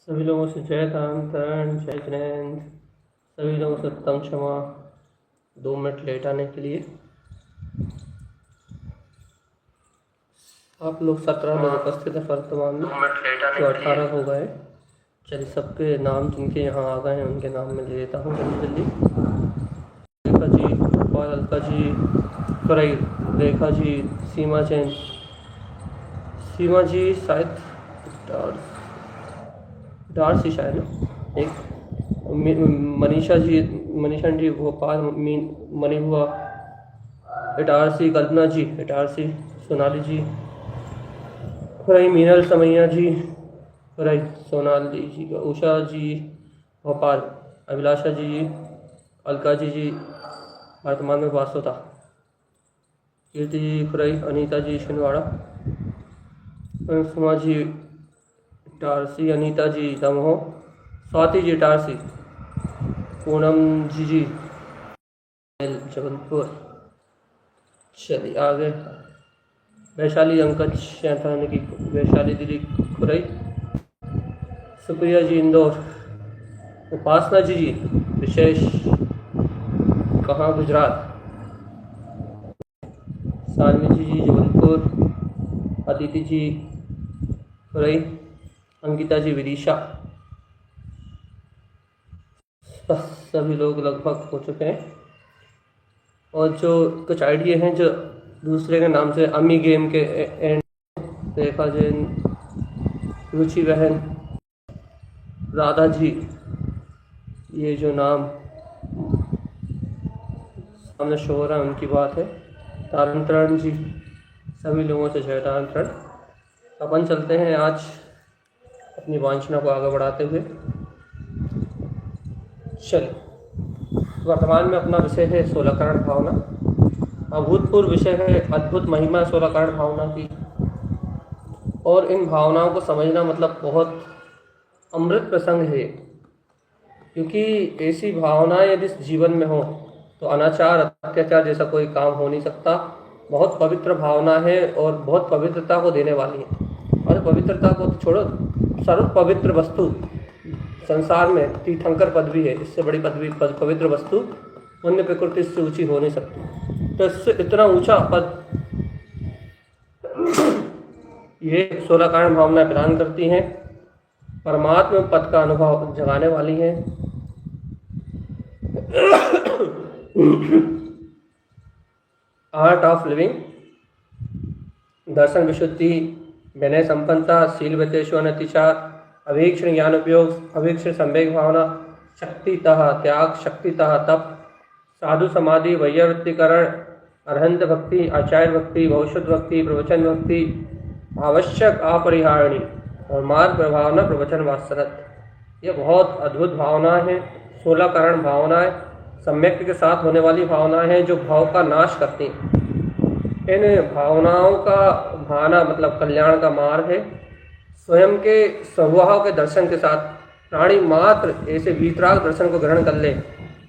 सभी लोगों से जय तांतरण, जय जयंत। सभी लोगों से उत्तम क्षमा 2 मिनट लेट आने के लिए। आप लोग 17 लोग उपस्थित है वर्तमान में, तो 18 हो गए। चलिए सबके नाम जिनके यहाँ आ गए हैं उनके नाम में ले लेता हूँ जल्दी जल्दी। रेखा जी, गोपाल, अलका जी, करई, रेखा जी, सीमा जैन, सीमा जी शायद डार्सी शायद ना, एक मनीषा जी भोपाल मनी हुआ, इटारसी कल्पना जी, इटारसी सोनाली जी, खुरई मीनल समैया जी, खुरई सोनाली जी, उषा जी भोपाल, अभिलाषा जी, अलका जी वर्तमान में वासोता, कीर्ति जी खुरई, अनीता जी छिंदवाड़ा, सुमा जी इटारसी, अनीता जी दमोह, स्वाति जी इटारसी, पूनम जी जबलपुर। चलिए आगे। वैशाली अंकज शैतान की वैशाली दीदी खुरई, सुप्रिया जी इंदौर, उपासना जी विशेष कहाँ गुजरात, सालमी जी जबलपुर, अदिति जी खुरई, अंकिता जी विदिशा। सभी लोग लगभग हो चुके हैं। और जो कुछ आइडिया हैं जो दूसरे के नाम से अमी गेम के एंड, रेखा जैन, रुचि बहन, राधा जी, ये जो नाम सामने शो हो रहा है उनकी बात है। तारंतरण जी, सभी लोगों से जय तारंतरण। अपन चलते हैं आज अपनी वांछना को आगे बढ़ाते हुए। चलिए, वर्तमान में अपना विषय है 16 करण भावना। अभूतपूर्व विषय है अद्भुत महिमा 16 करण भावना की। और इन भावनाओं को समझना मतलब बहुत अमृत प्रसंग है, क्योंकि ऐसी भावनाएं यदि जीवन में हो तो अनाचार अत्याचार जैसा कोई काम हो नहीं सकता। बहुत पवित्र भावना है और बहुत पवित्रता को देने वाली है। और पवित्रता को तो छोड़ो, सर्व पवित्र वस्तु संसार में तीर्थंकर पदवी है, इससे बड़ी पदवी पवित्र वस्तु पुण्य प्रकृति से ऊंची हो नहीं सकती। तो इससे इतना ऊंचा पद ये 16 कारण भावना प्रदान करती हैं, परमात्मा पद का अनुभव जगाने वाली हैं। आर्ट ऑफ लिविंग, दर्शन विशुद्धि, विनय संपन्नता, शील व्यतेषु अनतिचार, अभीक्षण ज्ञान उपयोग, अभीक्षण संवेग भावना, शक्तितः त्याग, शक्तितः तप, साधु समाधि, वैयावृत्तिकरण, अरहंत भक्ति, आचार्य भक्ति, भविष्यत भक्ति, प्रवचन भक्ति, आवश्यक अपरिहारणी, और मार्ग प्रभावना प्रवचन वात्सरत। ये बहुत अद्भुत भावना है। 16 करण भावनाएं सम्यक के साथ होने वाली भावनाएं हैं जो भाव का नाश करती हैं। इन भावनाओं का भाना मतलब कल्याण का मार्ग है। स्वयं के स्वभाव के दर्शन के साथ प्राणी मात्र ऐसे वीतराग दर्शन को ग्रहण कर ले,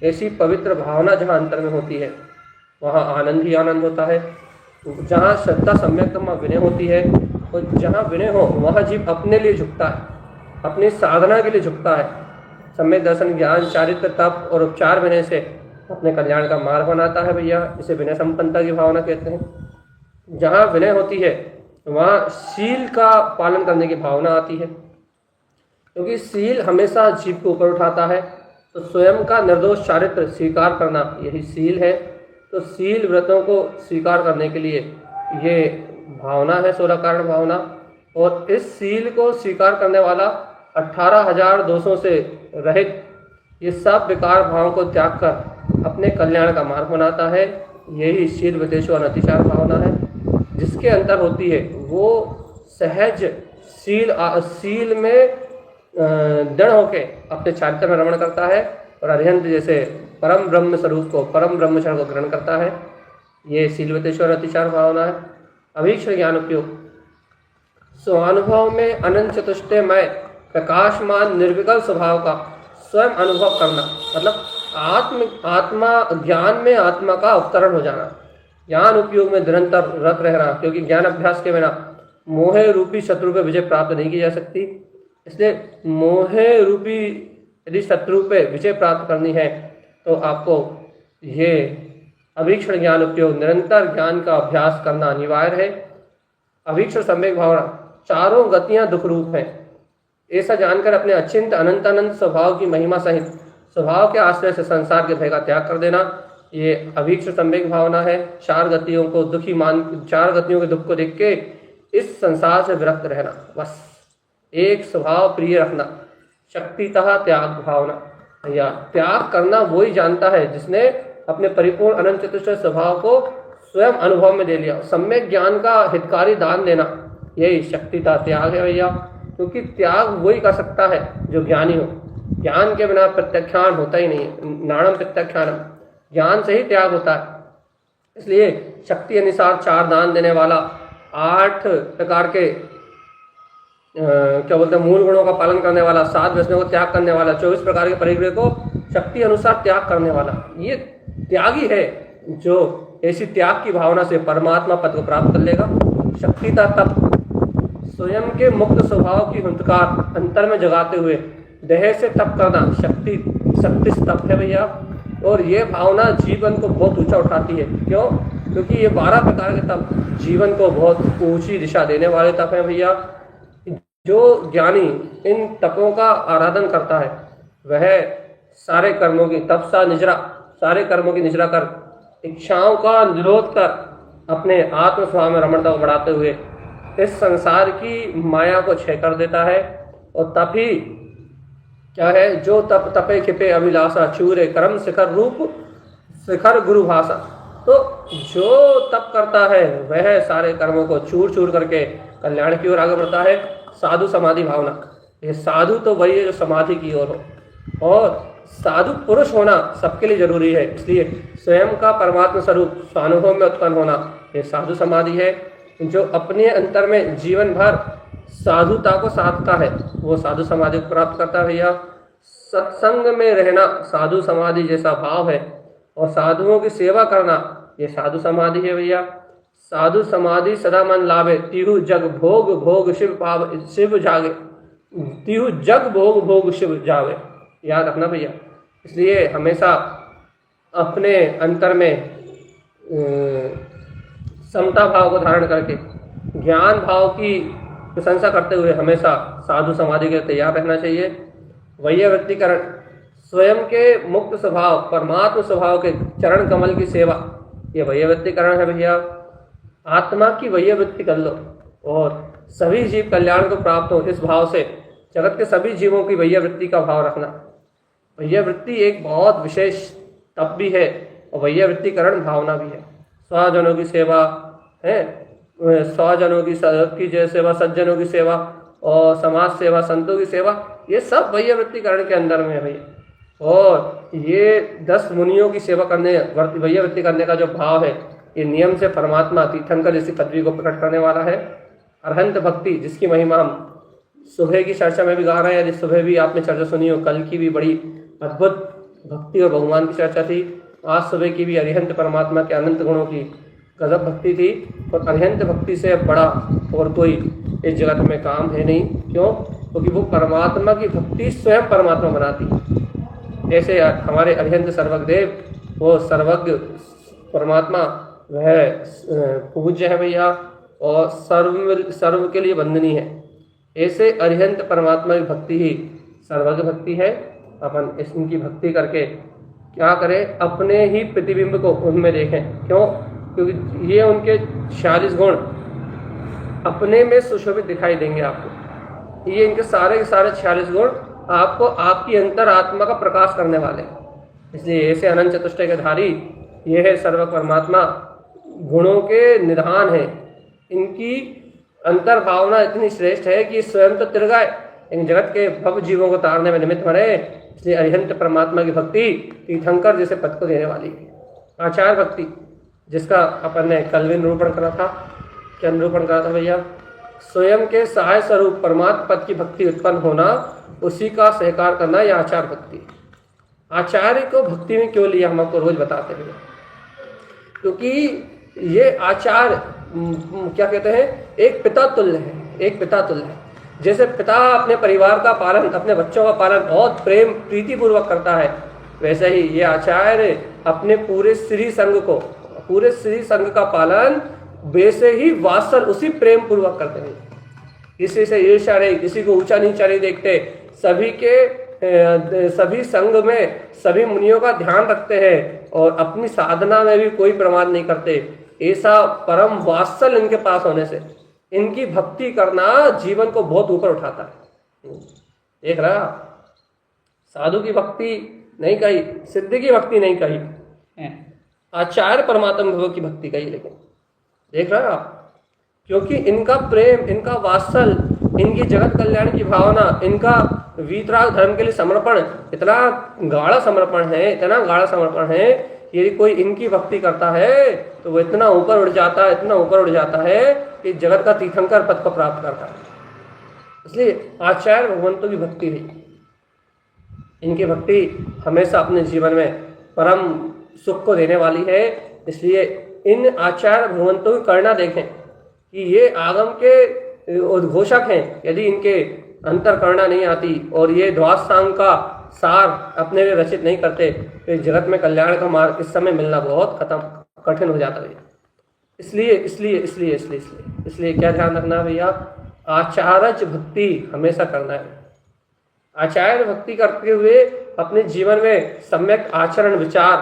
ऐसी पवित्र भावना जहाँ अंतर में होती है वहाँ आनंद ही आनंद होता है। जहाँ श्रद्धा सम्यक्तम विनय होती है और जहाँ विनय हो वहाँ जीव अपने लिए झुकता है, अपनी साधना के लिए झुकता है। सम्यक दर्शन ज्ञान चारित्र तप और उपचार विनय से अपने कल्याण का मार्ग बनाता है भैया। इसे विनय संपन्नता की भावना कहते हैं। जहाँ विनय होती है वहाँ शील का पालन करने की भावना आती है, क्योंकि शील हमेशा जीव को ऊपर उठाता है। तो स्वयं का निर्दोष चारित्र स्वीकार करना यही शील है। तो शील व्रतों को स्वीकार करने के लिए ये भावना है 16 कारण भावना। और इस शील को स्वीकार करने वाला 18,000 दोषों से रहित ये सब विकार भावों को त्याग कर अपने कल्याण का मार्ग बनाता है। यही शील व्यतेषु अनतिचार भावना है। जिसके अंतर होती है वो सहज शील में दृढ़ होके अपने चारित्र में रमण करता है और अरिहंत जैसे परम ब्रह्म स्वरूप को, परम ब्रह्मचर्य को ग्रहण करता है। ये शील व्यतेषु अनतिचार भावना है। अभीक्षण ज्ञान उपयोग, स्वानुभव में अनंत चतुष्टयमय प्रकाशमान निर्विकल्प स्वभाव का स्वयं अनुभव करना, मतलब आत्मा ज्ञान में आत्मा का अवतरण हो जाना। ज्ञान उपयोग में निरंतर रत रहना, क्योंकि ज्ञान अभ्यास के बिना मोह रूपी शत्रु पे विजय प्राप्त नहीं की जा सकती। इसलिए मोह रूपी यदि शत्रु पे विजय प्राप्त करनी है तो आपको ये अभीक्षण ज्ञान उपयोग, निरंतर ज्ञान का अभ्यास करना अनिवार्य है। अभीक्षण सम्यक भावना, चारों गतियां दुख रूप हैं, ऐसा जानकर अपने अचिंत अनंत अनंत स्वभाव की महिमा सहित स्वभाव के आश्रय से संसार के भय का त्याग कर देना, ये अभीक्षण सम्यक भावना है। चार गतियों को दुखी मान, चार गतियों के दुख को देख के इस संसार से विरक्त रहना, बस एक स्वभाव प्रिय रखना। शक्तितः त्याग भावना, या त्याग करना वही जानता है जिसने अपने परिपूर्ण अनंत चतुष्ट स्वभाव को स्वयं अनुभव में दे लिया। सम्यक ज्ञान का हितकारी दान देना, यही शक्तितः त्याग है भैया। क्योंकि त्याग वही कर सकता है जो ज्ञानी हो। ज्ञान के बिना प्रत्याख्यान होता ही नहीं है, नाणम प्रत्याख्यानम, ज्ञान से ही त्याग होता है। इसलिए शक्ति अनुसार चार दान देने वाला, 8 प्रकार के क्या बोलते हैं मूल गुणों का पालन करने वाला, 7 व्यसनों को त्याग करने वाला, 24 प्रकार के परिग्रह को शक्ति अनुसार त्याग करने वाला, ये त्यागी है जो ऐसी त्याग की भावना से परमात्मा पद को प्राप्त कर लेगा। शक्ति का तप, स्वयं के मुक्त स्वभाव की हुंकार अंतर में जगाते हुए देह से तप करना, शक्ति तप है भैया। और ये भावना जीवन को बहुत ऊंचा उठाती है। क्यों? क्योंकि ये 12 प्रकार के तप जीवन को बहुत ऊंची दिशा देने वाले तप हैं भैया। जो ज्ञानी इन तपों का आराधन करता है वह सारे कर्मों की तपसा निजरा, सारे कर्मों की निजरा कर, इच्छाओं का निरोध कर, अपने आत्म स्वभाव में रमणता को बढ़ाते हुए इस संसार की माया को क्षय कर देता है। और तप ही क्या है? जो तप तपे खिपे अभिलाषा, चूरे कर्म शिखर रूप शिखर गुरु भाषा। तो जो तप करता है वह सारे कर्मों को चूर चूर करके कल्याण की ओर आगे बढ़ता है। साधु समाधि भावना, ये साधु तो वही है जो समाधि की ओर हो, और साधु पुरुष होना सबके लिए जरूरी है। इसलिए स्वयं का परमात्मा स्वरूप स्वानुभव में उत्पन्न होना ये साधु समाधि है। जो अपने अंतर में जीवन भर साधुता को साधता है वो साधु समाधि को प्राप्त करता है भैया। सत्संग में रहना साधु समाधि जैसा भाव है, और साधुओं की सेवा करना ये साधु समाधि है भैया। साधु समाधि सदा मन लावे, तिहु जग भोग भोग शिव पाव शिव जागे, तिहु जग भोग भोग शिव जावे, याद रखना भैया। इसलिए हमेशा अपने अंतर में समता भाव को धारण करके ज्ञान भाव की प्रशंसा करते हुए हमेशा साधु समाधि के लिए तैयार रहना चाहिए। वैयवृत्तिकरण, स्वयं के मुक्त स्वभाव परमात्म स्वभाव के चरण कमल की सेवा, ये वैयवृत्तिकरण है भैया। आत्मा की वैयवृत्ति कर लो और सभी जीव कल्याण को प्राप्त हो, इस भाव से जगत के सभी जीवों की वैयवृत्ति का भाव रखना। वैयवृत्ति एक बहुत विशेष तप भी है और वैयवृत्तिकरण भावना भी है। स्वजनों की सेवा है, स्वजनों की सेवा, सज्जनों की सेवा और समाज सेवा, संतों की सेवा, ये सब वैयवृत्तिकरण के अंदर में है भैया। और ये 10 मुनियों की सेवा करने, वैयवृत्ति करने का जो भाव है, ये नियम से परमात्मा तीर्थंकर जैसी पदवी को प्रकट करने वाला है। अरहंत भक्ति, जिसकी महिमा हम सुबह की चर्चा में भी गा रहे हैं, यदि सुबह भी आपने चर्चा सुनी हो, कल की भी बड़ी अद्भुत भक्ति और भगवान की चर्चा थी। आज सुबह की भी अरिहंत परमात्मा के अनंत गुणों की गजब भक्ति थी। और अरिहंत भक्ति से बड़ा और कोई इस जगत में काम है नहीं। क्यों? क्योंकि वो परमात्मा की भक्ति स्वयं परमात्मा बनाती है। जैसे हमारे अरिहंत सर्वज्ञदेव, वो सर्वज्ञ परमात्मा वह पूज्य है भैया और सर्व के लिए वंदनीय है। ऐसे अरिहंत परमात्मा की भक्ति ही सर्वज्ञ भक्ति है। अपन इनकी भक्ति करके क्या करें? अपने ही प्रतिबिंब को उनमें देखें। क्यों? क्योंकि ये उनके 46 गुण अपने में सुशोभित दिखाई देंगे आपको। ये इनके सारे के सारे 46 गुण आपको आपकी अंतर आत्मा का प्रकाश करने वाले हैं। इसलिए ऐसे अनंत चतुष्टय के धारी ये है सर्व परमात्मा, गुणों के निधान है। इनकी अंतर भावना इतनी श्रेष्ठ है कि स्वयं तो तिर गए, इन जगत के भव जीवों को तारने में निमित्त बने। इसलिए अरिहंत परमात्मा की भक्ति तीर्थंकर जैसे पद को देने वाली है। आचार भक्ति, जिसका अपन ने कल भी निरूपण करा था। क्या निरूपण करा था भैया? स्वयं के सहाय स्वरूप परमात्मा पद की भक्ति उत्पन्न होना, उसी का सहकार करना, यह आचार भक्ति। आचार्य को भक्ति में क्यों लिया हम आपको रोज बताते हैं, क्योंकि ये आचार्य क्या कहते हैं, एक पिता तुल्य है, एक पिता तुल्य है। जैसे पिता अपने परिवार का पालन, अपने बच्चों का पालन बहुत प्रेम प्रीति पूर्वक करता है, वैसे ही ये आचार्य अपने पूरे श्री संघ को, पूरे श्री संघ का पालन वैसे ही वात्सल उसी प्रेम पूर्वक करते हैं। किसी से ईर्ष्या नहीं, किसी को ऊंचा नीचा नहीं देखते, सभी के सभी संघ में सभी मुनियों का ध्यान रखते हैं और अपनी साधना में भी कोई प्रमाद नहीं करते। ऐसा परम वात्सल इनके पास होने से इनकी भक्ति करना जीवन को बहुत ऊपर उठाता है। देख रहा, साधु की भक्ति नहीं कही, सिद्ध की भक्ति नहीं कही, आचार्य परमात्मा की भक्ति कही। लेकिन देख रहे हो आप, क्योंकि इनका प्रेम, इनका वात्सल, इनकी जगत कल्याण की भावना, इनका वीतराग धर्म के लिए समर्पण इतना गाढ़ा समर्पण है, इतना गाढ़ा समर्पण है। यदि कोई इनकी भक्ति करता है तो वो इतना ऊपर उठ जाता है, इतना ऊपर उठ जाता है कि जगत का तीर्थंकर पद को प्राप्त करता है। इसलिए आचार्य भगवंतों की भक्ति हुई, इनकी भक्ति हमेशा अपने जीवन में परम सुख को देने वाली है। इसलिए इन आचार्य भगवंतों की करना देखें कि ये आगम के उद्घोषक हैं। यदि इनके अंतर करना नहीं आती और ये द्वादशांग का सार अपने लिए रचित नहीं करते तो जगत में कल्याण का मार्ग इस समय मिलना बहुत कठिन हो जाता है। इसलिए क्या ध्यान रखना है भैया, आचार्य भक्ति हमेशा करना है। आचार्य भक्ति करते हुए अपने जीवन में सम्यक आचरण विचार,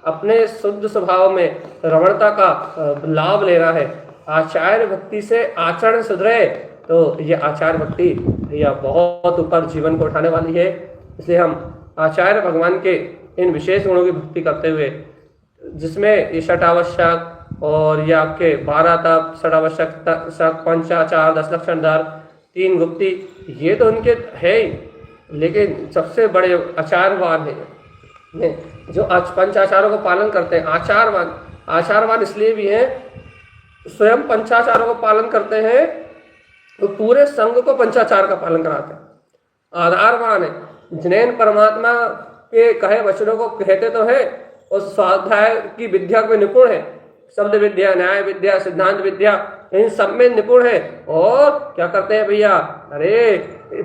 अपने शुद्ध स्वभाव में रमणता का लाभ लेना है। आचार्य भक्ति से आचरण सुधरे तो ये आचार्य भक्ति भैया बहुत ऊपर जीवन को उठाने वाली है। इसलिए हम आचार्य भगवान के इन विशेष गुणों की भक्ति करते हुए, जिसमें ये षटावश्यक और ये आपके 12 तप, षटावश्यक, पंचाचार, 10 लक्षण धर, 3 गुप्ती, ये तो उनके है ही, लेकिन सबसे बड़े आचारवान है जो पंचाचारों का पालन करते हैं। आचारवान इसलिए भी है, स्वयं पंचाचारों का पालन करते हैं तो पूरे संघ को पंचाचार का पालन कराते हैं। आधारवान है, जिन्हें परमात्मा के कहे वचनों को कहते तो है और स्वाध्याय की विद्या में निपुण है, शब्द विद्या, न्याय विद्या, सिद्धांत विद्या, इन सब में निपुण है। और क्या करते हैं भैया, अरे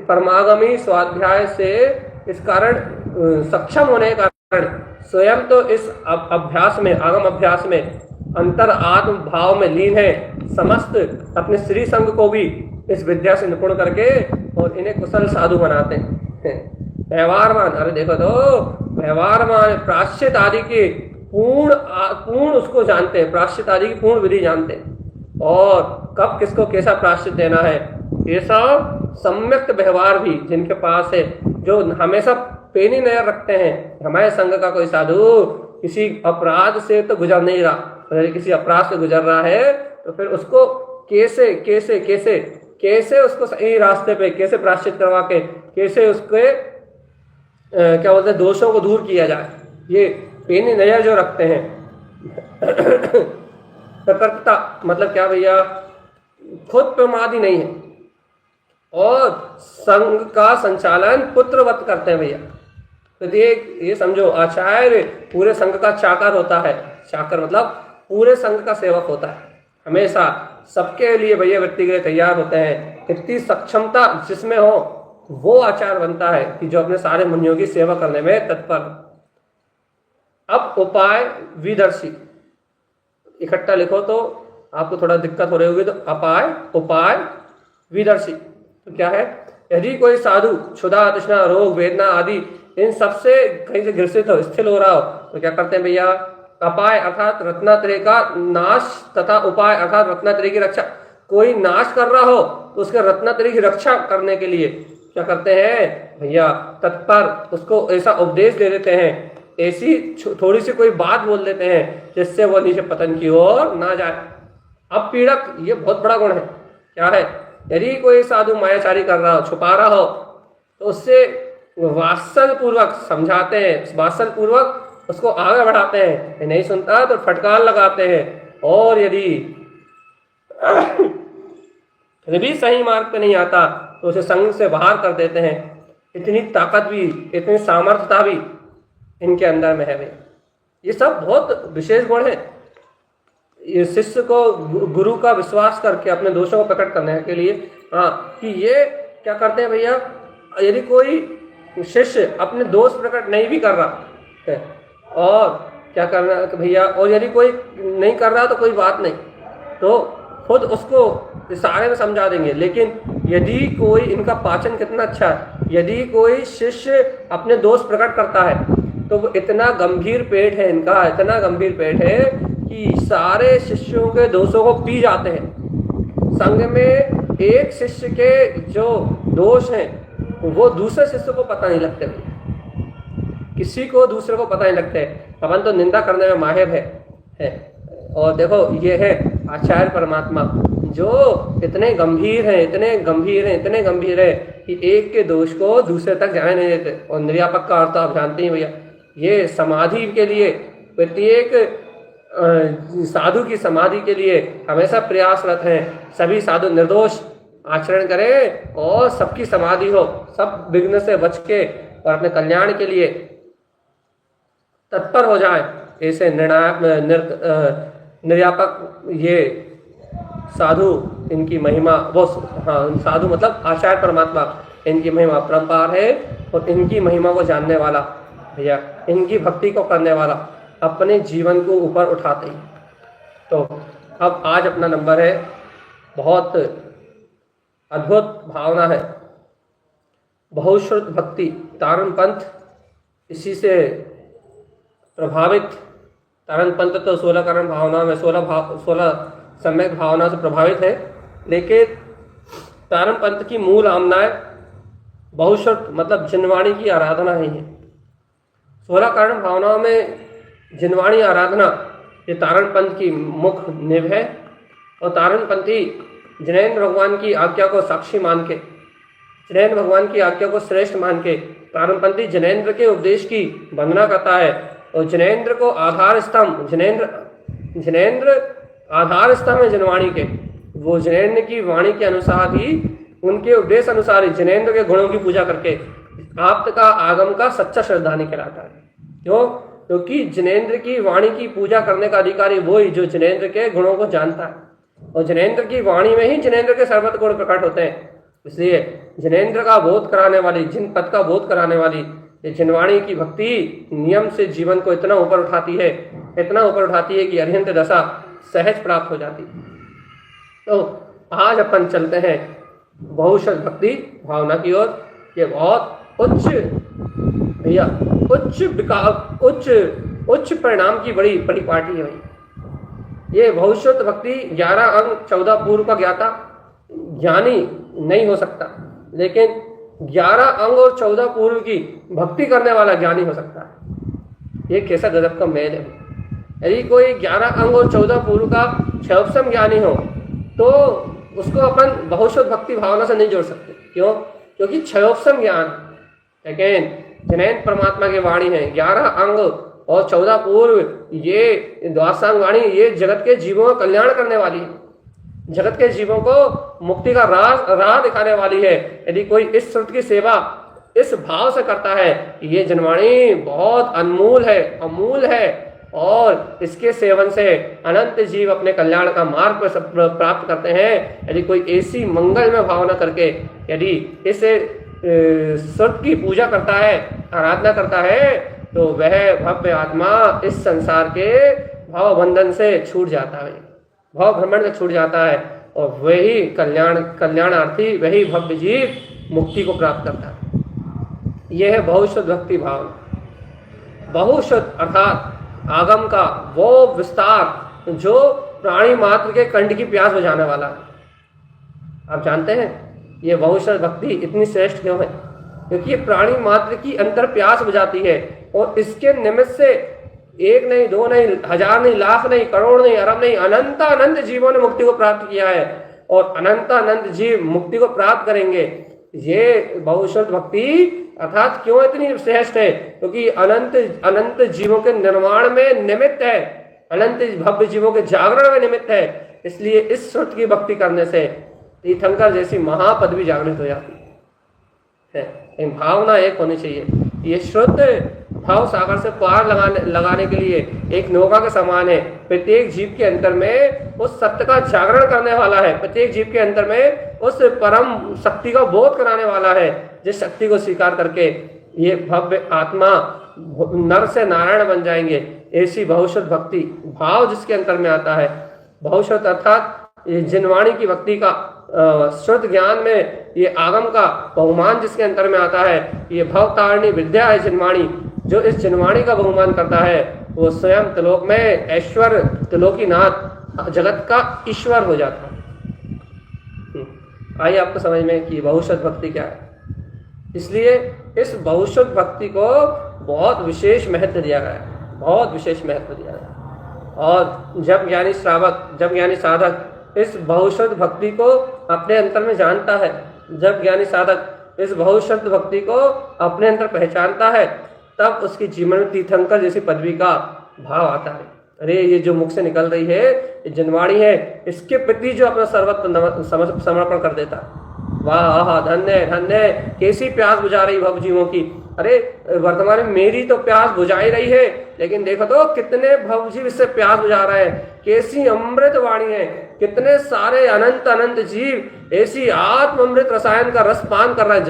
परमागमी स्वाध्याय से इस कारण सक्षम होने के कारण स्वयं तो इस अभ्यास में, आगम अभ्यास में अंतर आत्म भाव में लीन है, समस्त अपने श्री संघ को भी इस विद्या से निपुण करके और इन्हें कुशल साधु बनाते हैं। व्यवहारवान, अरे देखो तो व्यवहारवान प्राश्चित आदि के पूर्ण उसको जानते हैं, प्राश्चित आदि की पूर्ण विधि जानते हैं और कब किसको कैसा प्राश्चित देना है, ये सब सम्यक व्यवहार भी जिनके पास है, जो हमेशा पेनी नजर रखते हैं। हमारे संघ का कोई साधु किसी अपराध से तो गुजर नहीं रहा, अगर किसी अपराध से गुजर रहा है तो फिर उसको कैसे कैसे कैसे कैसे उसको सही रास्ते पे कैसे प्राश्चित करवा के कैसे उसके क्या बोलते हैं दोषों को दूर किया जाए, ये पेनी नजर जो रखते हैं। प्रकृतता मतलब क्या भैया, खुद प्रमादी नहीं है और संघ का संचालन पुत्रवत करते हैं भैया। तो ये समझो, आचार्य पूरे संघ का चाकर होता है। चाकर मतलब पूरे संघ का सेवक होता है, हमेशा सबके लिए भैया वृत्ति के लिए तैयार होते हैं। इतनी सक्षमता जिसमें हो वो आचार्य बनता है कि जो अपने सारे मुनियों की सेवा करने में तत्पर। अब उपाय विदर्शी इकट्ठा लिखो तो आपको थोड़ा दिक्कत हो रही होगी। तो अपाय, उपाय, विदर्शी तो क्या है, यदि कोई साधु क्षुधा, तृष्णा, रोग, वेदना आदि इन सबसे कहीं से ग्रसित हो, स्थिर हो रहा हो तो क्या करते हैं भैया, अपाय अर्थात रत्नात्रय का नाश तथा उपाय अर्थात रत्नात्रय की रक्षा। कोई नाश कर रहा हो तो उसके रत्नात्रय की रक्षा करने के लिए क्या करते हैं भैया, तत्पर उसको ऐसा उपदेश दे देते हैं, ऐसी थोड़ी सी कोई बात बोल देते हैं जिससे वो नीचे पतन की ओर ना जाए। अब पीड़क, ये बहुत बड़ा गुण है। क्या है, यदि कोई साधु मायाचारी कर रहा हो, छुपा रहा हो तो उससे वात्सल पूर्वक समझाते हैं, वात्सल पूर्वक उसको आगे बढ़ाते हैं। नहीं सुनता तो फटकार लगाते हैं और यदि भी सही मार्ग पे नहीं आता तो उसे संघ से बाहर कर देते हैं। इतनी ताकत भी, इतनी सामर्थ्यता भी इनके अंदर में है भाई। ये सब बहुत विशेष गुण है। ये शिष्य को गुरु का विश्वास करके अपने दोषों को प्रकट करने के लिए, हाँ, कि ये क्या करते हैं भैया, यदि कोई शिष्य अपने दोष प्रकट नहीं भी कर रहा है और क्या करना भैया, और यदि कोई नहीं कर रहा तो कोई बात नहीं, तो खुद उसको इशारे में समझा देंगे। लेकिन यदि कोई, इनका पाचन कितना अच्छा है, यदि कोई शिष्य अपने दोष प्रकट करता है तो वो इतना गंभीर पेट है इनका, इतना गंभीर पेट है कि सारे शिष्यों के दोषों को पी जाते हैं। संघ में एक शिष्य के जो दोष हैं वो दूसरे शिष्य को पता नहीं लगते, किसी को दूसरे को पता नहीं लगते। अपन तो निंदा करने में माहिर है। और देखो ये है आचार्य परमात्मा जो इतने गंभीर हैं, इतने गंभीर हैं, इतने गंभीर है कि एक के दोष को दूसरे तक जाने नहीं देते। और निर्यापक का अर्थ आप जानते ही भैया, ये समाधि के लिए, प्रत्येक साधु की समाधि के लिए हमेशा प्रयासरत हैं। सभी साधु निर्दोष आचरण करें और सबकी समाधि हो, सब विघ्न से बच के और अपने कल्याण के लिए तत्पर हो जाए। ऐसे निर्यापक ये साधु, इनकी महिमा वो, हाँ, साधु मतलब आचार्य परमात्मा, इनकी महिमा परम्पार है। और इनकी महिमा को जानने वाला भैया, इनकी भक्ति को करने वाला अपने जीवन को ऊपर उठाते ही। तो अब आज अपना नंबर है, बहुत अद्भुत भावना है, बहुश्रुत भक्ति, तारण पंथ इसी से प्रभावित। तारण पंथ तो 16 करण भावना में 16 सम्यक भावना से प्रभावित है, लेकिन तारण पंथ की मूल आमनाएं बहुश्रुत मतलब जिनवाणी की आराधना ही है। 16 करण भावनाओं में जिनवाणी आराधना ये तारण पंथ की मुख्य नींव है। और तारण पंथी जिनेंद्र भगवान की आज्ञा को साक्षी मान के, जिनेंद्र भगवान की आज्ञा को श्रेष्ठ मान के तारण पंथी जिनेंद्र के उपदेश की वंदना करता है। और जिनेंद्र को आधार स्तंभ, जिनेंद्र आधार स्तंभ है जिनवाणी के। वो जिनेंद्र की वाणी के अनुसार ही, उनके उपदेश अनुसार ही जिनेंद्र के गुणों की पूजा करके आप्त का आगम का सच्चा श्रद्धानी कहलाता है। क्यों? क्योंकि जिनेंद्र की वाणी की पूजा करने का अधिकारी वही जो जिनेंद्र के गुणों को जानता है। और जिनेंद्र की वाणी में ही जिनेंद्र के सर्वत्र गुण प्रकट होते हैं। इसलिए जिनेंद्र का बोध कराने वाली, जिन पद का बोध कराने वाली ये जिनवाणी की भक्ति नियम से जीवन को इतना ऊपर उठाती है, इतना ऊपर उठाती है कि अरिहंत दशा सहज प्राप्त हो जाती। तो आज अपन चलते हैं बहुशत भक्ति भावना की ओर। ये बहुत उच्च भैया, उच्च परिणाम की बड़ी बड़ी पार्टी है भाई। ये बहुश्रुत भक्ति 11 अंग 14 पूर्व का ज्ञाता ज्ञानी नहीं हो सकता, लेकिन 11 अंग और 14 पूर्व की भक्ति करने वाला ज्ञानी हो सकता है। ये कैसा गजब का मेल है। यदि कोई 11 अंग और 14 पूर्व का क्षयोपम ज्ञानी हो तो उसको अपन बहुश्रुत भक्ति भावना से नहीं जोड़ सकते। क्यों? क्योंकि क्षयोपम ज्ञान, लेकिन जिनेंद्र परमात्मा की वाणी है 11 अंग और 14 पूर्व, ये द्वादशांग वाणी, ये जगत के जीवों का कल्याण करने वाली है, जगत के जीवों को मुक्ति का राह दिखाने वाली है। यदि कोई इस श्रुति की सेवा इस भाव से करता है, ये जनवाणी बहुत अनमोल है, अमूल है, और इसके सेवन से अनंत जीव अपने कल्याण का मार्ग पर प्राप्त करते हैं। यदि कोई ऐसी मंगल में भावना करके यदि इस श्रुति की पूजा करता है, आराधना करता है, तो वह भव्य आत्मा इस संसार के भाव बंधन से छूट जाता है, भाव भ्रमण से छूट जाता है, और वही कल्याणार्थी, वही भव्य जीव मुक्ति को प्राप्त करता है। यह है बहुश्रुत भक्ति भावना। बहुश्रुत अर्थात आगम का वो विस्तार जो प्राणी मात्र के कंठ की प्यास बुझाने वाला है। आप जानते हैं ये बहुश्रुत भक्ति इतनी श्रेष्ठ क्यों है? क्योंकि ये प्राणी मात्र की अंतर प्यास बुझाती है, और इसके निमित्त से एक नहीं, दो नहीं, हजार नहीं, लाख नहीं, करोड़ नहीं, अरब नहीं, अनंत जीवों ने मुक्ति को प्राप्त किया है, और अनंत जीव मुक्ति को प्राप्त करेंगे। ये बहुश्रुत भक्ति अर्थात क्यों इतनी श्रेष्ठ है? क्योंकि अनंत जीवों के निर्माण में निमित्त है, अनंत भव्य जीवों के जागरण में निमित्त है। इसलिए इस श्रुति की भक्ति करने से तीर्थंकर जैसी महापद भी जागृत हो जाती है। भावना एक होनी चाहिए। ये श्रुत भाव सागर से पार लगाने के लिए एक नौका के समान है। प्रत्येक जीव के अंतर में उस सत्य का जागरण करने वाला है, प्रत्येक जीव के अंतर में उस परम शक्ति का बोध कराने वाला है, जिस शक्ति को स्वीकार करके ये भव्य आत्मा नर से नारायण बन जाएंगे। ऐसी बहुश्रुत भक्ति भाव जिसके अंतर में आता है, बहुश्रुत अर्थात ये जिनवाणी की भक्ति का शुद्ध ज्ञान में ये आगम का बहुमान जिसके अंतर में आता है, ये भवतारिणी विद्या है जिनवाणी। जो इस जिनवाणी का बहुमान करता है वो स्वयं त्रिलोक में ऐश्वर्य त्रिलोकीनाथ जगत का ईश्वर हो जाता है। आइए आपको समझ में कि बहुश्रुत भक्ति क्या है। इसलिए इस बहुश्रुत भक्ति को बहुत विशेष महत्व दिया गया है, बहुत विशेष महत्व दिया गया है। और जब ज्ञानी श्रावक, जब ज्ञानी साधक इस बहुश्रुत भक्ति को अपने अंतर में जानता है, जब ज्ञानी साधक इस बहुश्रुत भक्ति को अपने अंतर पहचानता है, तब उसकी जीवन में तीर्थंकर जैसी पदवी का भाव आता है। अरे ये जो मुख से निकल रही है ये जनवाणी है, इसके प्रति जो अपना सर्वस्व समर्पण कर देता है, वाह धन्य धन्य, कैसी प्यास बुझा रही भव जीवों की। अरे वर्तमान में मेरी तो प्यास बुझा ही रही है, लेकिन देखो तो कितने भवजीव इससे प्यास बुझा रहे हैं, कैसी अमृत वाणी है, कितने सारे अनंत अनंत जीव ऐसी आत्म अमृत रसायन का रस पान कर रहे हैं।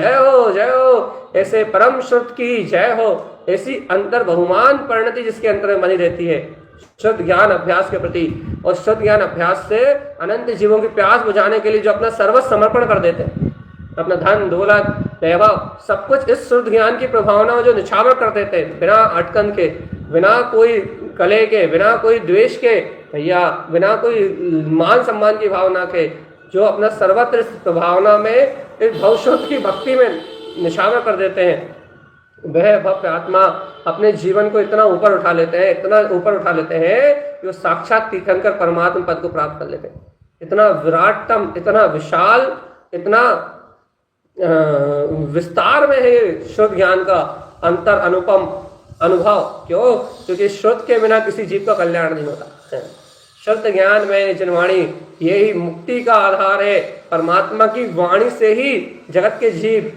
जय हो ऐसे परम श्रुत की जय हो, ऐसी अंतर बहुमान परिणति जिसके अंतर में बनी रहती है शुद्ध ज्ञान अभ्यास के प्रति। और शुद्ध ज्ञान अभ्यास से अनंत जीवों की प्यास बुझाने के लिए जो अपना सर्वस्व समर्पण कर देते हैं, अपना धन दौलत वैभव सब कुछ इस शुद्ध ज्ञान की प्रभावना में जो निछावर कर देते हैं, बिना अटकन के, बिना कोई कले के, बिना कोई द्वेष के, भैया बिना कोई मान सम्मान की भावना के, जो अपना सर्वत्र भावना में इस भवशुद्ध की भक्ति में निछावर कर देते हैं, वह भव्य आत्मा अपने जीवन को इतना ऊपर उठा लेते हैं, इतना ऊपर उठा लेते हैं कि वो साक्षात तीर्थंकर परमात्मा पद को प्राप्त कर लेते हैं। इतना विराटतम, इतना विशाल, इतना विस्तार में है शुद्ध ज्ञान का अंतर अनुपम अनुभव। क्यों? क्योंकि शुद्ध के बिना किसी जीव का कल्याण नहीं होता। शुद्ध ज्ञान में जिनवाणी यही मुक्ति का आधार है। परमात्मा की वाणी से ही जगत के जीव,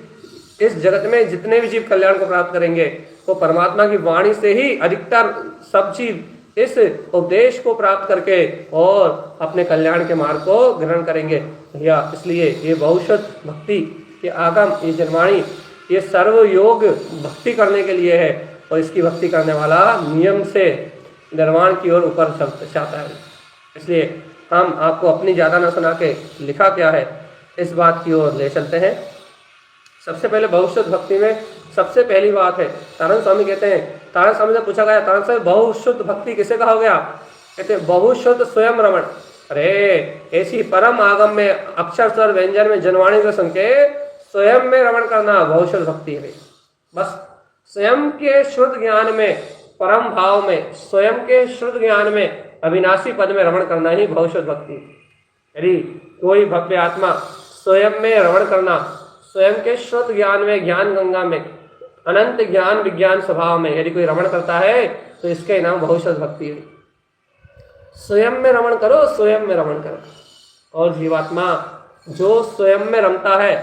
इस जगत में जितने भी जीव कल्याण को प्राप्त करेंगे वो परमात्मा की वाणी से ही अधिकतर सब जीव इस उपदेश को प्राप्त करके और अपने कल्याण के मार्ग को ग्रहण करेंगे। या इसलिए ये बहुश्रुत भक्ति, ये आगम, ये जनवाणी, ये सर्व योग भक्ति करने के लिए है। और इसकी भक्ति करने वाला नियम से निर्वाण की ओर ऊपर जाता है। इसलिए हम आपको अपनी ज़्यादा न सुना के लिखा क्या है इस बात की ओर ले चलते हैं। सबसे पहले बहुश्रुत भक्ति में सबसे पहली बात है, तारण स्वामी कहते हैं, तारण स्वामी से पूछा गया, तारण स्वामी बहुश्रुत भक्ति किसे कहा गया? कहते हैं बहुश्रुत स्वयं रमण। अरे ऐसी परम आगम में अक्षर स्वर व्यंजन में जनवाणी को सुन के स्वयं में रमण करना बहुश्रुत भक्ति है। बस स्वयं के शुद्ध ज्ञान में, परम भाव में, स्वयं के शुद्ध ज्ञान में अविनाशी पद में रमण करना ही बहुश्रुत भक्ति। यदि कोई भव्य आत्मा स्वयं में रमण करना, स्वयं के शुद्ध ज्ञान में, ज्ञान गंगा में, अनंत ज्ञान विज्ञान स्वभाव में यदि कोई रमण करता है तो इसके नाम बहुश्रुत भक्ति है। स्वयं में रमण करो, स्वयं में रमण करो। और जीवात्मा जो स्वयं में रमता है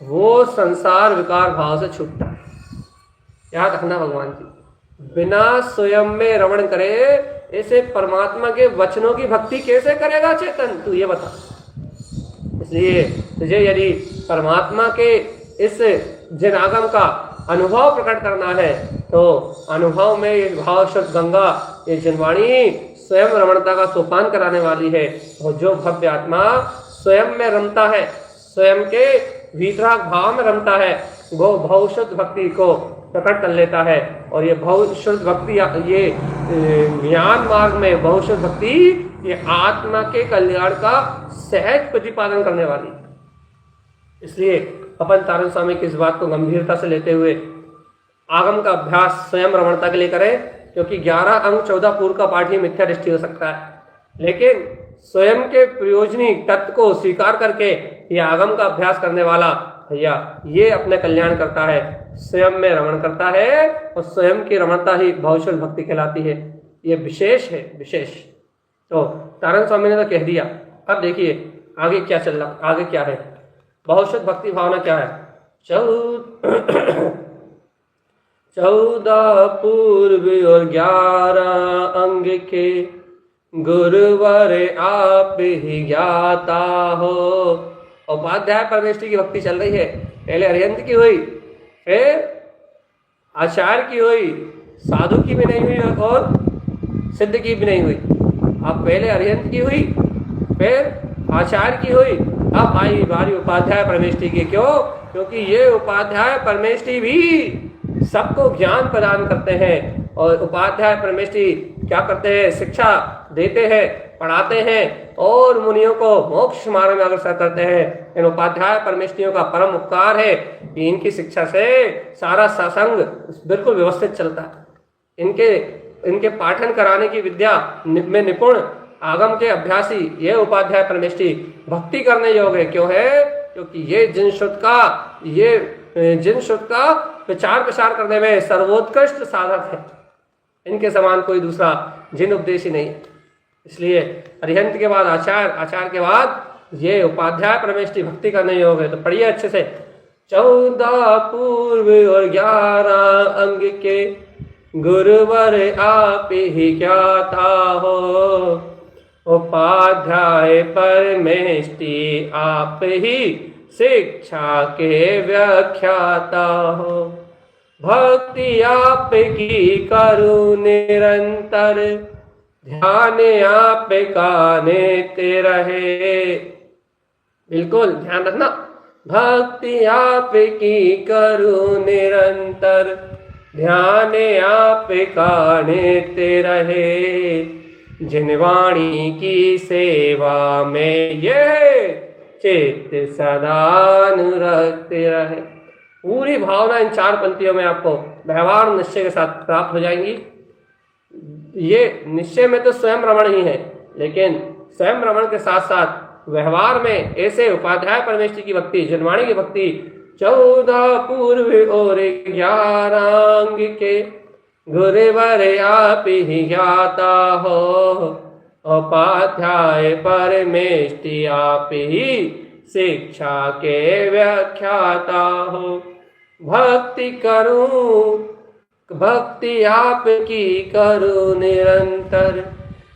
वो संसार विकार भाव से छूटता है। याद रखना भगवान जी, बिना स्वयं में रमण करे ऐसे परमात्मा के वचनों की भक्ति कैसे करेगा चेतन? तू ये बता। इसलिए तुझे यदि परमात्मा के इस जनागम का अनुभव प्रकट करना है तो अनुभव में ये भाव शुद्ध गंगा, ये जनवाणी स्वयं रमणता का सोपान कराने वाली है। और जो भव्य आत्मा स्वयं में रमता है, स्वयं के वीतराग भाव में रमता है, वो बहुशुद्ध भक्ति को प्रकट कर लेता है। और ये बहुशुद्ध भक्ति, ये ज्ञान मार्ग में बहुशुद्ध भक्ति ये आत्मा के कल्याण का सहज प्रतिपादन करने वाली। इसलिए अपन तारण स्वामी की इस बात को गंभीरता से लेते हुए आगम का अभ्यास स्वयं रमणता के लिए करें, क्योंकि 11 अंग 14 पूर्व का पाठ ही मिथ्या दृष्टि हो सकता है, लेकिन स्वयं के प्रयोजनी तत्व को स्वीकार करके ये आगम का अभ्यास करने वाला भैया ये अपने कल्याण करता है, स्वयं में रमण करता है। और स्वयं की रमणता ही बहुशुद्ध भक्ति कहलाती है। ये विशेष है, विशेष। तो तारण स्वामी ने तो कह दिया। अब देखिए आगे क्या चल रहा, आगे क्या है, बहुशुद्ध भक्ति भावना क्या है। 14 पूर्व और 11 अंग के, गुरुवर आप ही ज्ञाता हो। उपाध्याय परमेष्टि की भक्ति चल रही है। पहले अरिहंत की हुई, फिर आचार्य की हुई, साधु की भी नहीं हुई और सिद्ध की भी नहीं हुई। अब पहले अरिहंत की हुई, फिर आचार्य की हुई, अब आई बारी उपाध्याय परमेष्टि की। क्यों? क्योंकि ये उपाध्याय परमेष्टि भी सबको ज्ञान प्रदान करते हैं। और उपाध्याय परमेष्टि क्या करते हैं? शिक्षा देते हैं, पढ़ाते हैं और मुनियों को मोक्ष मार्ग में अग्रसर करते हैं। इन उपाध्याय परमेष्टियों का परम उपकार है कि इनकी शिक्षा से सारा सत्संग बिल्कुल व्यवस्थित चलता है। इनके पाठन कराने की विद्या में निपुण आगम के अभ्यासी ये उपाध्याय परमेष्टि भक्ति करने योग्य है। क्यों है? क्योंकि ये जिन शुद्ध का विचार प्रसार करने में सर्वोत्कृष्ट साधक है। इनके समान कोई दूसरा जिन उपदेशी नहीं है। इसलिए अरिहंत के बाद आचार्य के बाद ये उपाध्याय परमेष्टि भक्ति करने योग्य है। तो पढ़िए अच्छे से। 14 पूर्व और 11 अंग के, गुरुवर आप ही ज्ञाता हो। उपाध्याय परमेष्टि आप ही शिक्षा के व्याख्याता हो। भक्ति आपकी करूं निरंतर, ध्यान आपका नित्य रहे। बिल्कुल ध्यान रखना। भक्ति आपकी करूं निरंतर, ध्यान आपका नित्य रहे। जिन वाणी की सेवा में ये चित्त सदा अनुरक्त रहे। पूरी भावना इन 4 पंक्तियों में आपको व्यवहार निश्चय के साथ प्राप्त हो जाएंगी। ये निश्चय में तो स्वयं रमण ही है, लेकिन स्वयं रमण के साथ साथ व्यवहार में ऐसे उपाध्याय परमेष्टि की भक्ति, जनवाणी की भक्ति, 14 पूर्व और 11 अंग के, गुरुवर आप ही ज्ञाता हो। उपाध्याय परमेष्टि आप ही शिक्षा के व्याख्याता हो। भक्ति आपकी करूं निरंतर,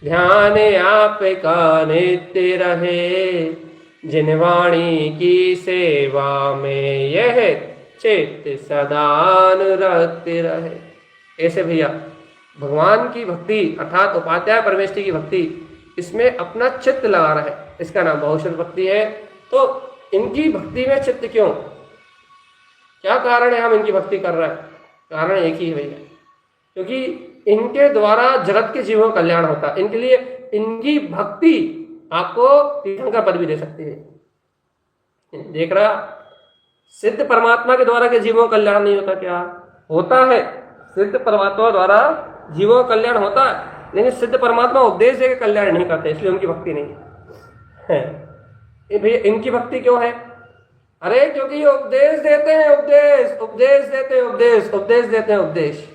ध्यान आपका नित्य रहे। जिन वाणी की सेवा में यह चित्त सदा अनुरक्त रहे। ऐसे भैया भगवान की भक्ति अर्थात उपाध्याय परमेष्टि की भक्ति, इसमें अपना चित्त लगा रहा है, इसका नाम बहुशत भक्ति है। तो इनकी भक्ति में चित्त क्यों? क्या कारण है हम इनकी भक्ति कर रहे हैं? कारण एक ही है भैया, क्योंकि इनके द्वारा जगत के जीवों का कल्याण होता है। इनके लिए इनकी भक्ति आपको तीर्थंकर पद भी दे सकती है। देख रहा, सिद्ध परमात्मा के द्वारा के जीवों का कल्याण नहीं होता क्या? होता है। सिद्ध परमात्मा द्वारा जीवों का कल्याण होता है, लेकिन सिद्ध परमात्मा उपदेश देकर कल्याण नहीं करते, इसलिए उनकी भक्ति नहीं है। भैया इनकी भक्ति क्यों है? अरे क्योंकि ये उपदेश देते हैं, उपदेश देते हैं उपदेश।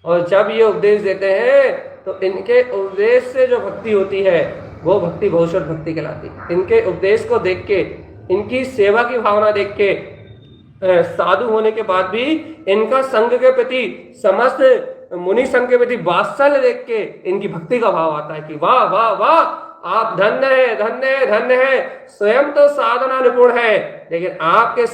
और जब ये उपदेश देते हैं तो इनके उपदेश से जो भक्ति होती है वो भक्ति बहुशत भक्ति कहलाती है। इनके उपदेश को देख के, इनकी सेवा की भावना देख के, साधु होने के बाद भी इनका संघ के प्रति, समस्त मुनि संघ के प्रति वात्सल्य देख के इनकी भक्ति का भाव आता है कि वाह वाह वाह, आप धन्य है, स्वयं तो साधना निपुण है, लेकिन आपके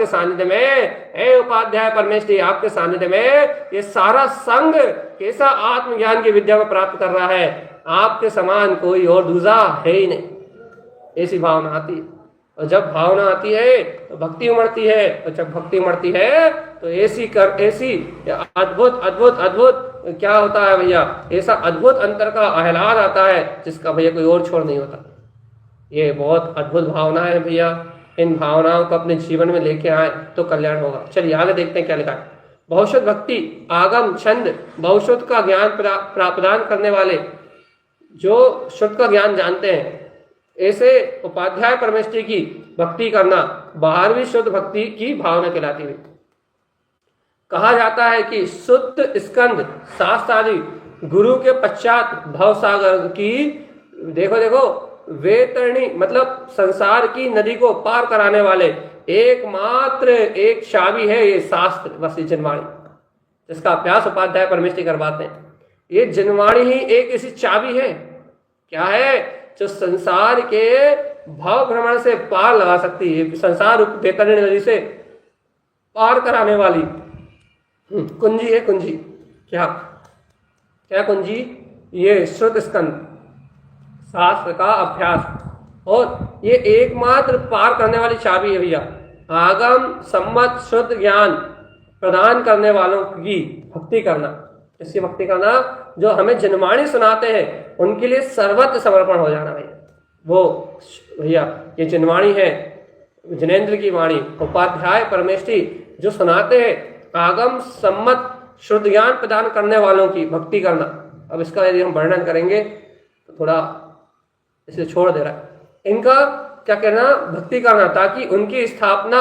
सानिध्य में, हे उपाध्याय परमेष्टि, आपके सानिध्य में ये सारा संघ कैसा आत्मज्ञान की विद्या को प्राप्त कर रहा है। आपके समान कोई और दूसरा है ही नहीं। ऐसी भावना आती है, और जब भावना आती है तो भक्ति उमड़ती है, और जब भक्ति उमड़ती है तो ऐसी अद्भुत क्या होता है भैया, ऐसा अद्भुत अंतर का आह्लाद आता है जिसका भैया कोई और छोड़ नहीं होता। ये बहुत अद्भुत भावना है भैया। इन भावनाओं को अपने जीवन में लेके आए तो कल्याण होगा। चलिए आगे देखते हैं क्या लिखा है। बहुशत भक्ति, आगम छंद बहुशत का ज्ञान प्रदान करने वाले, जो शुद्ध का ज्ञान जानते हैं, ऐसे उपाध्याय परमेष्टि की भक्ति करना 12वीं शुद्ध भक्ति की भावना कहलाती है। कहा जाता है कि शुद्ध स्कंद शास्त्र आदि गुरु के पश्चात भवसागर की, देखो वेतरणी मतलब संसार की नदी को पार कराने वाले एकमात्र एक चाबी है ये शास्त्र, बस जनवाणी। जिसका अभ्यास उपाध्याय परमेष्टि करवाते हैं। ये जिनवाणी ही एक ऐसी चाबी है, क्या है, जो संसार के भाव भ्रमण से पार लगा सकती है, संसार रूप बेतरणी नदी से पार कराने वाली कुंजी है। कुंजी क्या क्या कुंजी? ये श्रुत स्कंद शास्त्र का अभ्यास, और ये एकमात्र पार करने वाली चाबी है भैया। आगम सम्मत शुद्ध ज्ञान प्रदान करने वालों की भक्ति करना। इसकी भक्ति करना, जो हमें जिनवाणी सुनाते हैं उनके लिए सर्वत्र समर्पण हो जाना भैया। वो भैया ये जिनवाणी है, जिनेंद्र की वाणी, उपाध्याय परमेष्टि जो सुनाते हैं, आगम सम्मत शुद्ध ज्ञान प्रदान करने वालों की भक्ति करना। अब इसका यदि हम वर्णन करेंगे तो थोड़ा इसलिए छोड़ दे रहा है। इनका क्या कहना, भक्ति करना, ताकि उनकी स्थापना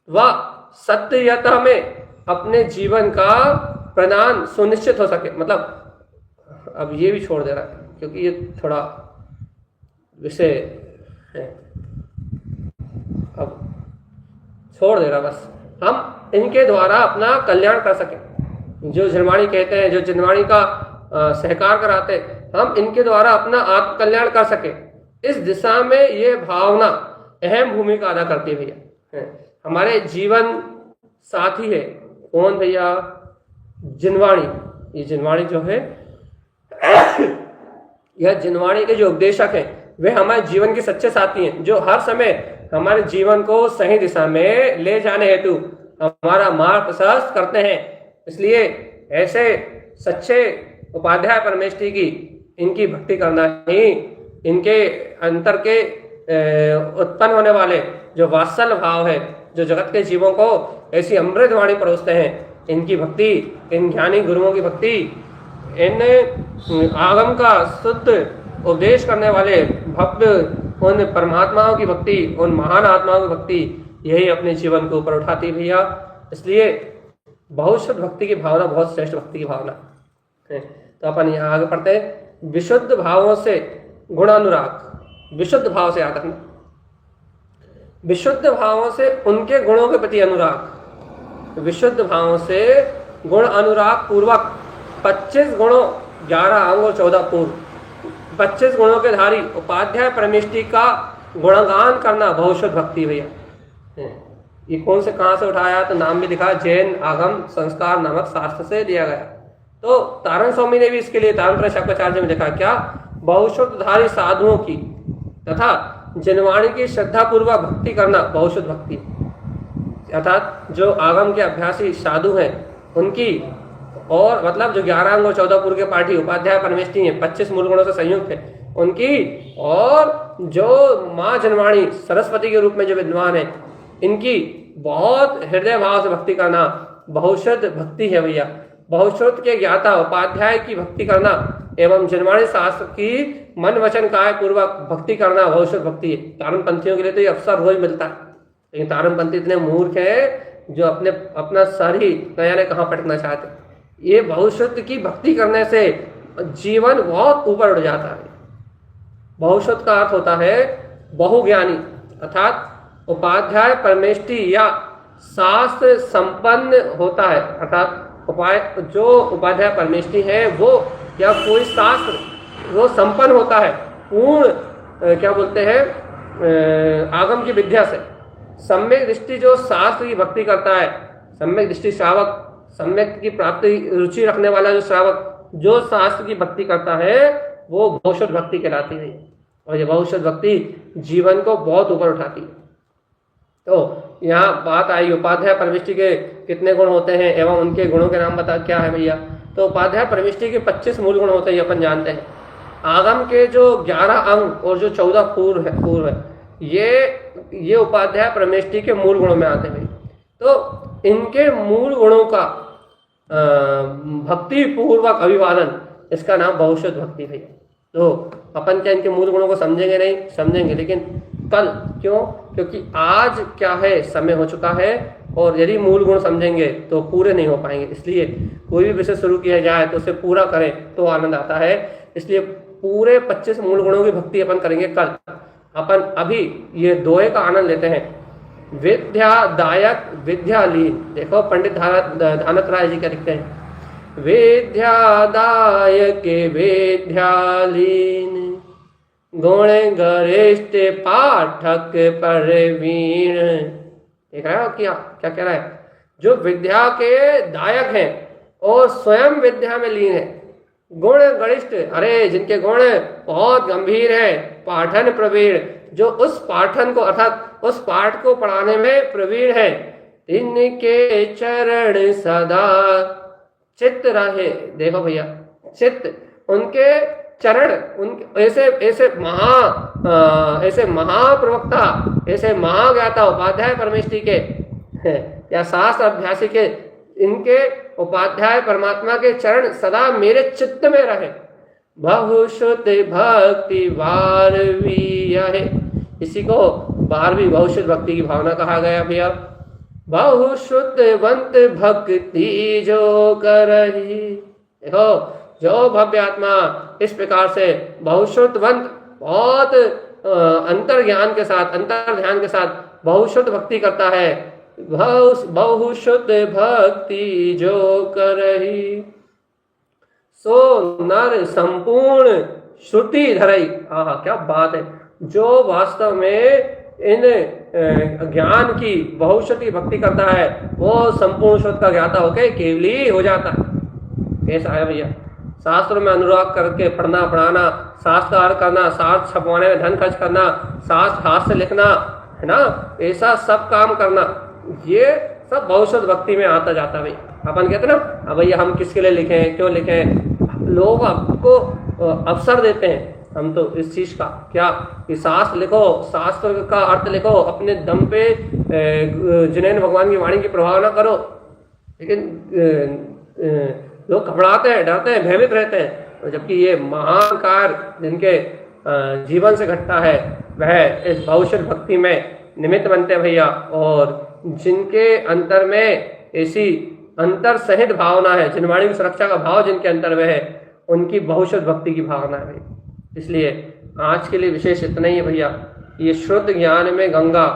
व सत्यता में अपने जीवन का प्रदान सुनिश्चित हो सके। मतलब अब ये भी छोड़ दे रहा है क्योंकि ये थोड़ा विषय है, अब छोड़ दे रहा। बस हम इनके द्वारा अपना कल्याण कर सकें। जो जिनवाणी कहते हैं, जो जिनवाणी का सहकार कराते, हम इनके द्वारा अपना आत्म कल्याण कर सके, इस दिशा में ये भावना अहम भूमिका अदा करती है भैया। हमारे जीवन साथी है कौन भैया? जिनवाणी। ये जिनवाणी जो है यह जिनवाणी के जो उपदेशक हैं वे हमारे जीवन के सच्चे साथी हैं, जो हर समय हमारे जीवन को सही दिशा में ले जाने हेतु हमारा मार्ग प्रशस्त करते हैं। इसलिए ऐसे सच्चे उपाध्याय परमेष्टि की इनकी भक्ति करना ही इनके अंतर के उत्पन्न होने वाले जो वात्सल्य भाव है, जो जगत के जीवों को ऐसी अमृत वाणी परोसते हैं, इनकी भक्ति, इन ज्ञानी गुरुओं की भक्ति, इन आगम का शुद्ध उपदेश करने वाले भव्य उन परमात्माओं की भक्ति, उन महान आत्माओं की भक्ति, यही अपने जीवन को ऊपर उठाती भैया। इसलिए बहुत शुद्ध भक्ति की भावना बहुत श्रेष्ठ भक्ति की भावना है। तो अपन यहाँ आगे पढ़ते हैं। विशुद्ध भावों से गुणानुराग, विशुद्ध भाव से याद रखना, विशुद्ध भावों से उनके गुणों के प्रति अनुराग, विशुद्ध भावों से गुण अनुराग पूर्वक 25 गुणों 11 अंग और 14 पूर्व 25 गुणों के धारी उपाध्याय परमेष्टि का गुणगान करना बहुशुद्ध भक्ति भैया। ये कौन से कहाँ से उठाया? तो नाम भी लिखा, जैन आगम संस्कार नामक शास्त्र से दिया गया। तो तारण स्वामी ने भी इसके लिए तारण शंकराचार्य में लिखा क्या? बहुशुद्धधारी साधुओं की तथा जिनवाणी की श्रद्धा पूर्वक भक्ति करना बहुशुद्ध भक्ति, अर्थात जो आगम के अभ्यासी साधु हैं उनकी, और मतलब जो 11 अंग और 14 पूर्व के पाठी उपाध्याय परमेष्टि हैं, 25 मूल गुणों से संयुक्त है उनकी, और जो माँ जिनवाणी सरस्वती के रूप में जो विद्वान है, इनकी बहुत हृदय भाव से भक्ति करना बहुशुद्ध भक्ति है भैया। बहुश्रुत के ज्ञाता उपाध्याय की भक्ति करना एवं जिनवाणी शास्त्र की मन वचन काय पूर्वक भक्ति करना बहुशुद्ध भक्ति है। तारणपंथियों के लिए तो ये अवसर रोज मिलता है, लेकिन तारणपंथी इतने मूर्ख है जो अपना सर ही न जाने कहाँ पटकना चाहते। ये बहुशुद्ध की भक्ति करने से जीवन बहुत ऊपर उठ जाता है। बहुशुद्ध का अर्थ होता है बहुज्ञानी, अर्थात उपाध्याय परमेष्टि या शास्त्र संपन्न होता है, अर्थात जो उपाध्याय परमेष्टि है वो या कोई शास्त्र वो संपन्न होता है पूर्ण क्या बोलते हैं आगम की विद्या से। सम्यक दृष्टि जो शास्त्र की भक्ति करता है, सम्यक दृष्टि श्रावक, सम्यक की प्राप्ति रुचि रखने वाला जो श्रावक जो शास्त्र की भक्ति करता है वो बहुशुद्ध भक्ति कहलाती है। और ये बहुशुद्ध भक्ति जीवन को बहुत ऊपर उठाती है। तो यहाँ बात आई उपाध्याय परमेष्टि के कितने गुण होते हैं एवं उनके गुणों के नाम बता क्या है भैया। तो उपाध्याय परमेष्टि के 25 मूल गुण होते हैं, ये अपन जानते हैं। आगम के जो 11 अंग और जो 14 पूर्व है ये उपाध्याय परमेष्टि के मूल गुणों में आते हैं। तो इनके मूल गुणों का भक्ति पूर्वक अभिवादन, इसका नाम बहुशुद्ध भक्ति है। तो अपन क्या इनके मूल गुणों को समझेंगे? नहीं समझेंगे, लेकिन कल। क्यों? क्योंकि आज क्या है, समय हो चुका है और यदि मूल गुण समझेंगे तो पूरे नहीं हो पाएंगे। इसलिए कोई भी विषय शुरू किया जाए तो उसे पूरा करें तो आनंद आता है। इसलिए पूरे 25 मूल गुणों की भक्ति अपन करेंगे कल। अपन अभी ये दोहे का आनंद लेते हैं। विद्यादायक विद्यालीन। देखो पंडित धानक राय जी क्या लिखते हैं, विद्यादायक विद्यालीन, गुण गरिष्ठ पाठक परवीण। देख रहे हो क्या क्या कह रहा है, जो विद्या के दायक हैं और स्वयं विद्या में लीन है, गुण गरिष्ठ, अरे जिनके गुण बहुत गंभीर है, पाठन प्रवीण, जो उस पाठन को अर्थात उस पाठ को पढ़ाने में प्रवीण है, इनके चरण सदा चित्त रहे। देखो भैया, चित्त उनके चरण, उनके ऐसे महाप्रवक्ता, ऐसे महाज्ञाता उपाध्याय परमेष्टि के या शास्त्र अभ्यासी के, इनके उपाध्याय परमात्मा के चरण सदा मेरे चित्त में रहे। बहुश्रुत भक्ति 12वीं है, इसी को 12वीं बहुश्रुत भक्ति की भावना कहा गया भैया। बहुश्रुतवंत भक्ति जो करही, देखो जो भव्य आत्मा इस प्रकार से बहुश्रुतवंत, बहुत अंतर ज्ञान के साथ, अंतर ध्यान के साथ बहुश्रुत भक्ति करता है, बहुश्रुत भक्ति जो करही, सो नर संपूर्ण श्रुति धरई। आहा क्या बात है, जो वास्तव में इन ज्ञान की बहुश्रुति भक्ति करता है वो संपूर्ण श्रुत का ज्ञाता होकर केवली हो जाता है। ऐसा है भैया, शास्त्रों में अनुराग करके पढ़ना पढ़ाना, शास्त्र करना, शास्त्र छपवाने में धन खर्च करना, शास्त्र हाथ से लिखना, है ना, ऐसा सब काम करना, ये सब बहुश्रुत भक्ति में आता जाता है। भाई अपन कहते हैं ना, अब भैया हम किसके लिए लिखें, क्यों लिखें, लोग आपको अवसर देते हैं, हम तो इस चीज का क्या कि शास्त्र लिखो, शास्त्र का अर्थ लिखो, अपने दम पे जिनेन भगवान की वाणी की प्रभाव ना करो, लेकिन लोग घबराते हैं, डरते हैं, भयभीत रहते हैं, जबकि ये महान कार्य जिनके जीवन से घटता है वह इस बहुश्रुत भक्ति में निमित्त बनते हैं भैया, और जिनके अंतर में ऐसी अंतर सहित भावना है, जिनवाणी की सुरक्षा का भाव जिनके अंतर में है, उनकी बहुश्रुत भक्ति की भावना है भैया। इसलिए आज के लिए विशेष इतना ही है भैया, ये शुद्ध ज्ञान में गंगा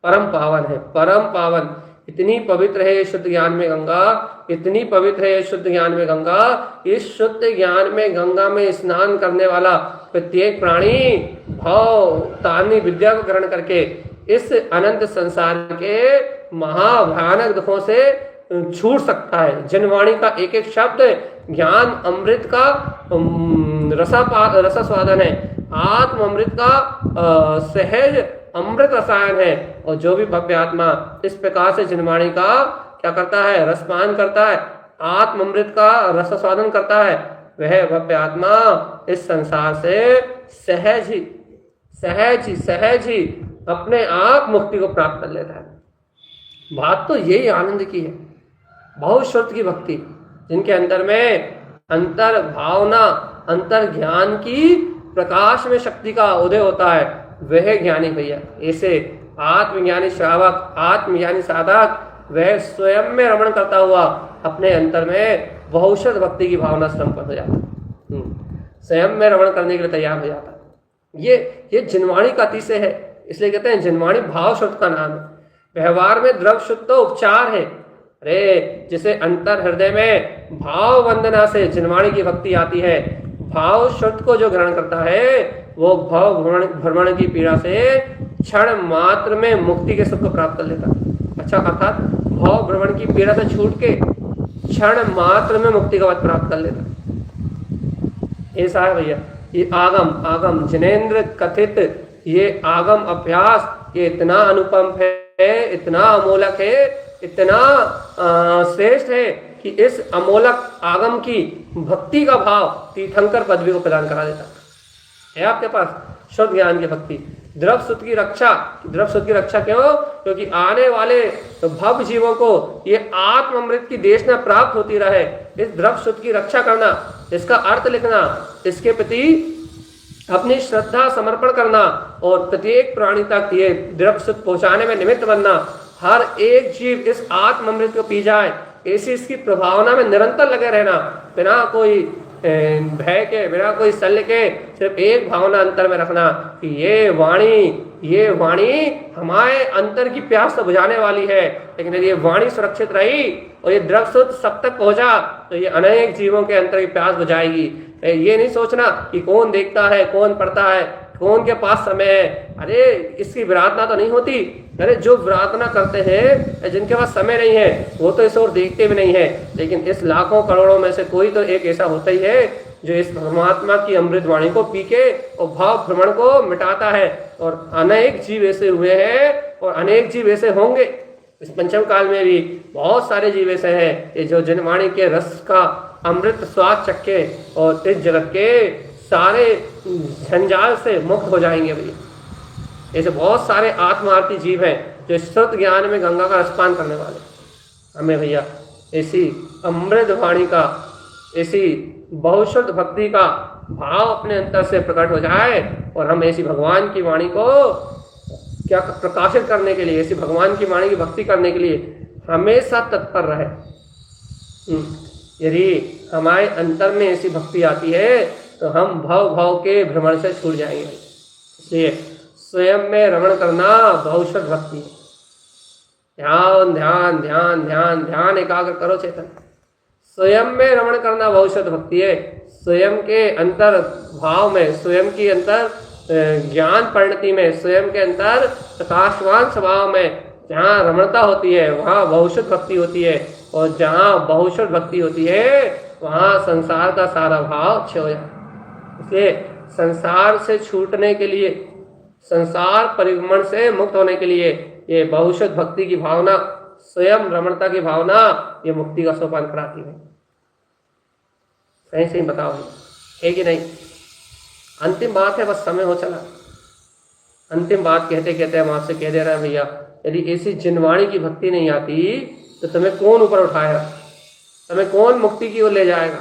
परम पावन है, परम पावन, इतनी पवित्र है ये शुद्ध ज्ञान में गंगा, इतनी पवित्र है ये शुद्ध ज्ञान में गंगा। इस शुद्ध ज्ञान में गंगा में स्नान करने वाला प्रत्येक प्राणी भाव तारणी विद्या को ग्रहण करके इस अनंत संसार के महाभयानक दुखों से छूट सकता है। जनवाणी का एक एक शब्द ज्ञान अमृत का रसास्वादन है, आत्म अमृत का सहज अमृत रसायन है, और जो भी भव्य आत्मा इस प्रकार से जनवाणी का क्या करता है, रसपान करता है, आत्म अमृत का रसास्वादन करता है, वह भव्य आत्मा इस संसार से सहज ही अपने आप मुक्ति को प्राप्त कर लेता है। बात तो यही आनंद की है, बहुश्रुत की भक्ति, जिनके अंदर में अंतर भावना, अंतर ज्ञान की प्रकाश में शक्ति का उदय होता है, वह ज्ञानी भैया। ऐसे आत्मज्ञानी श्रावक, आत्मज्ञानी साधक, वह स्वयं में रमण करता हुआ अपने अंतर में बहुश्रुत भक्ति की भावना संपन्न हो जाता है, स्वयं में रमण करने के लिए तैयार हो जाता है। ये जिनवाणी का अतिशय है, इसलिए कहते हैं जिनवाणी भाव शुद्ध का नाम है। व्यवहार में द्रव्य शुद्ध तो उपचार है, अरे जिसे अंतर हृदय में भाव वंदना से जिनवाणी की भक्ति आती है, भाव शुद्ध को जो ग्रहण करता है वो भाव भ्रमण की पीड़ा से क्षण मात्र में मुक्ति के सुख को प्राप्त कर लेता है। अच्छा, अर्थात भाव भ्रमण की पीड़ा से छूट के क्षण मात्र में मुक्ति का पद प्राप्त कर लेता है। ऐसा है भैया, ये आगम जिनेन्द्र कथित ये आगम अभ्यास, ये इतना अनुपम है, इतना अमोलक है, इतना श्रेष्ठ है कि इस अमोलक आगम की भक्ति का भाव तीर्थंकर पदवी को प्रदान करा देता है आपके पास। शुद्ध ज्ञान की भक्ति, द्रव्य सुख की रक्षा, द्रव्य सुख की रक्षा क्यों? क्योंकि आने वाले भव जीवों को ये आत्म अमृत की देशना प्राप्त होती रहे, इस द्रव्य सुख की रक्षा करना, इसका अर्थ लिखना, इसके प्रति अपनी श्रद्धा समर्पण करना और प्रत्येक प्राणी तक ये द्रव्य सुख पहुंचाने में निमित्त बनना, हर एक जीव इस आत्म अमृत को पी जाए, ऐसी इसकी प्रभावना में निरंतर लगे रहना, बिना कोई भय के, बिना कोई शल्य के सिर्फ एक भावना अंतर में रखना कि ये वाणी हमारे अंतर की प्यास तो बुझाने वाली है, लेकिन यदि ये वाणी सुरक्षित रही और ये द्रव शुद्ध सब तक पहुंचा तो ये अनेक जीवों के अंतर की प्यास बुझाएगी। ये नहीं सोचना कि कौन देखता है, कौन पढ़ता है, कौन के पास समय है, अरे इसकी विराधना तो नहीं होती। अरे जो विराधना करते हैं, जिनके पास समय नहीं है, वो तो इस ओर देखते भी नहीं है, लेकिन इस लाखों करोड़ों में से कोई तो एक ऐसा होता ही है जो इस परमात्मा की अमृत वाणी को पी के और भाव भ्रमण को मिटाता है। और अनेक जीव ऐसे हुए हैं और अनेक जीव ऐसे होंगे। इस पंचम काल में भी बहुत सारे जीव ऐसे हैं ये जो जनवाणी के रस का अमृत स्वाद चखे और इस जगत के सारे झंझाल से मुक्त हो जाएंगे। भैया ऐसे बहुत सारे आत्मार्थी जीव हैं जो श्रुत ज्ञान में गंगा का रसपान करने वाले। हमें भैया ऐसी अमृत वाणी का, ऐसी बहुशुद्ध भक्ति का भाव अपने अंतर से प्रकट हो जाए और हम ऐसी भगवान की वाणी को क्या प्रकाशित करने के लिए, ऐसी भगवान की वाणी की भक्ति करने के लिए हमेशा तत्पर रहे। यदि हमारे अंतर में ऐसी भक्ति आती है तो हम भाव के भ्रमण से छूट जाएंगे। इसलिए स्वयं में रमण करना बहुशुद्ध भक्ति है। ध्यान ध्यान ध्यान ध्यान ध्यान एकाग्र करो चेतन। स्वयं में रमण करना बहुशुद्ध भक्ति है। स्वयं के अंतर भाव में, स्वयं की अंतर ज्ञान परिणति में, स्वयं के अंतर प्रकाशवान स्वभाव में जहाँ रमणता होती है वहाँ बहुशुद्ध भक्ति होती है। और जहाँ बहुशुद्ध भक्ति होती है वहाँ संसार का सारा भाव क्षय हो जाता है। इसलिए संसार से छूटने के लिए, संसार परिभ्रमण से मुक्त होने के लिए ये बहुशुद्ध भक्ति की भावना, स्वयं रमणता की भावना, ये मुक्ति का सोपान कराती है। सही सही बताओ है कि नहीं? अंतिम बात है, बस समय हो चला। अंतिम बात कहते कहते हम आपसे कह दे रहे हैं भैया, यदि ऐसी जिनवाणी की भक्ति नहीं आती तो तुम्हें कौन ऊपर उठाएगा? तुम्हें कौन मुक्ति की ओर ले जाएगा?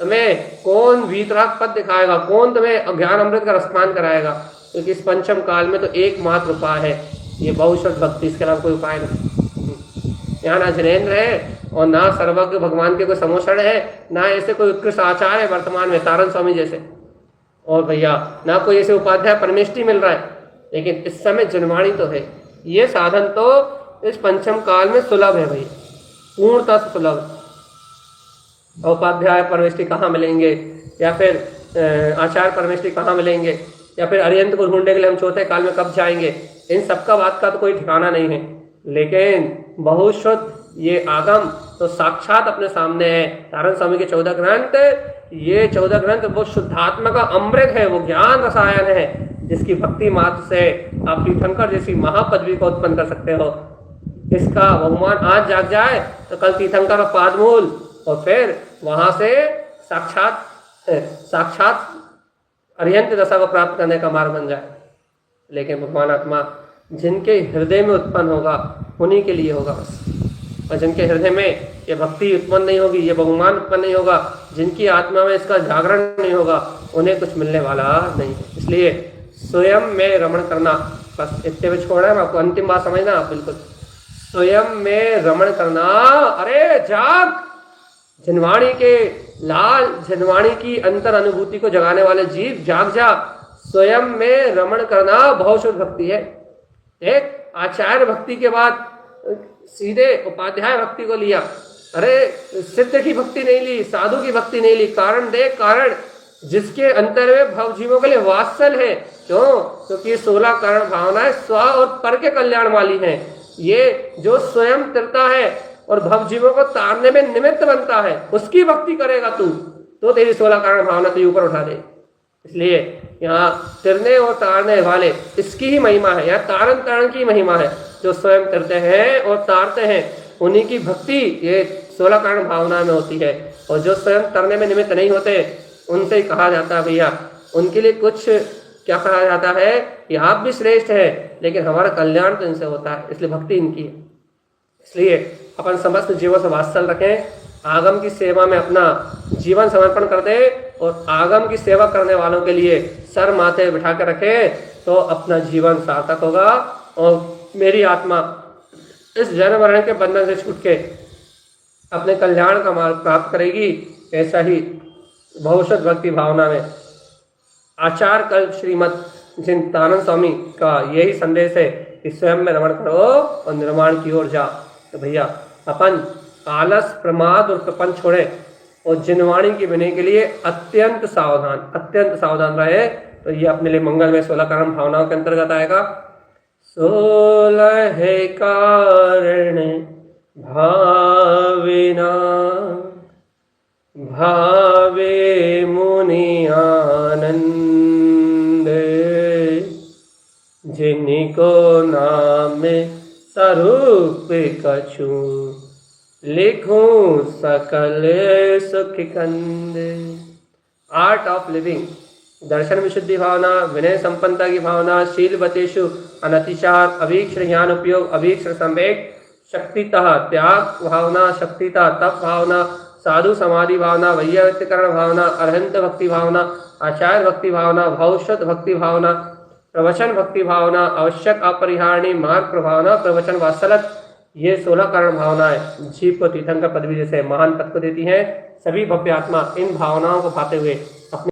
तुम्हें कौन वीतराग पद दिखाएगा? कौन तुम्हें ज्ञान अमृत का रसपान कराएगा? क्योंकि इस पंचम काल में तो एकमात्र उपाय है ये बहुशुद्ध भक्ति, इसके अलावा कोई उपाय नहीं। यहाँ ना जिनेन्द्र है और ना सर्वज्ञ भगवान के कोई समोषण है, ना ऐसे कोई उत्कृष्ट आचार्य है वर्तमान में तारण स्वामी जैसे, और भैया ना कोई ऐसे उपाध्याय परमेष्टि मिल रहा है। लेकिन इस समय जनवाणी तो है। ये साधन तो इस पंचम काल में सुलभ है भैया, पूर्णतः सुलभ। उपाध्याय परमेष्टि कहाँ मिलेंगे, या फिर आचार्य परमेष्टि कहाँ मिलेंगे, या फिर अरिहंत को ढूंढने के लिए हम चौथे काल में कब जाएंगे, इन सबका बात का तो कोई ठिकाना नहीं है। लेकिन बहुशुद्ध ये आगम तो साक्षात अपने सामने है। तारण स्वामी के 14 ग्रंथ, ये 14 ग्रंथ वो शुद्धात्मा का अमृत है, वो ज्ञान रसायन है, जिसकी भक्ति मात्र से आप तीर्थंकर जैसी महापदवी को उत्पन्न कर सकते हो। इसका भगवान आज जाग जाए तो कल तीर्थंकर का पादमूल, और फिर वहां से साक्षात अरिहंत दशा को प्राप्त करने का मार्ग बन जाए। लेकिन भगवान आत्मा जिनके हृदय में उत्पन्न होगा उन्हीं के लिए होगा बस। और जिनके हृदय में ये भक्ति उत्पन्न नहीं होगी, ये भगवान उत्पन्न नहीं होगा, जिनकी आत्मा में इसका जागरण नहीं होगा, उन्हें कुछ मिलने वाला नहीं है। इसलिए स्वयं में रमण करना, बस इतने में छोड़ रहा है आपको। अंतिम बात समझना आप बिल्कुल, स्वयं में रमण करना। अरे जाग, जनवाणी के लाल, जनवाणी की अंतर अनुभूति को जगाने वाले जीव जाग जा। स्वयं में रमण करना बहुशुद्ध भक्ति है। एक आचार्य भक्ति के बाद सीधे उपाध्याय भक्ति को लिया। अरे सिद्ध की भक्ति नहीं ली, साधु की भक्ति नहीं ली। कारण देख, कारण जिसके अंतर में भव जीवों के लिए वात्सल है। क्यों? क्योंकि 16 कारण भावनाएं स्व और पर के कल्याण वाली हैं। ये जो स्वयं तिरता है और भव जीवों को तारने में निमित्त बनता है, उसकी भक्ति करेगा तू तो तेरी 16 कारण भावना तुझे ऊपर उठा दे। इसलिए यहाँ तिरने और तारने वाले, इसकी ही महिमा है। यहाँ तारण तारण की महिमा है। जो स्वयं तिरते हैं और तारते हैं उन्हीं की भक्ति ये 16 कारण भावना में होती है। और जो स्वयं तरने में निमित्त नहीं होते उनसे ही कहा जाता है भैया, उनके लिए कुछ क्या कहा जाता है कि आप भी श्रेष्ठ है, लेकिन हमारा कल्याण तो इनसे होता है, इसलिए भक्ति इनकी है। इसलिए अपन समस्त जीवों से वात्सल रखें, आगम की सेवा में अपना जीवन समर्पण कर दे और आगम की सेवा करने वालों के लिए सर माथे बिठा कर रखे तो अपना जीवन सार्थक होगा। और मेरी आत्मा इस जन्म मरण के बंधन से छूट के अपने कल्याण का मार्ग प्राप्त करेगी। ऐसा ही भविष्य भक्ति भावना में। आचार कल्प श्रीमद चिंतानंद स्वामी का यही संदेश है कि स्वयं में रमण करो और निर्माण की ओर जाओ। तो भैया अपन आलस, प्रमाद और प्रपंच छोड़े और जिनवाणी की बने के लिए अत्यंत सावधान रहे। तो ये अपने लिए मंगल में 16 कर्म भावनाओं के अंतर्गत आएगा। 16 कारण भाविना भावे मुनि आनंद, जिनको नाम स्वरूप कछु लिखूं सकल सुख कंद। आर्ट ऑफ लिविंग, दर्शन विशुद्धि भावना, विनय संपन्नता की भावना, शीलवतेषु अनतिचार, अभीक्ष्ण ज्ञान उपयोग, अभीक्ष्ण संवेग, शक्तितः त्याग भावना, शक्तितः तप भावना, साधु समाधि भावना, वैयक्तिकरण भावना, अरहंत भक्ति भावना, आचार्य भक्ति भावना, भविष्यत भक्ति भावना, प्रवचन भक्ति भावना, आवश्यक अपरिहार्य मार्ग प्रभावना, प्रवचन वात्सलत, ये 16 कारण भावनाएं जीव को तीर्थंकर पदवी जैसे महान पद को देती हैं। सभी भव्य आत्मा इन भावनाओं को पाते हुए अपने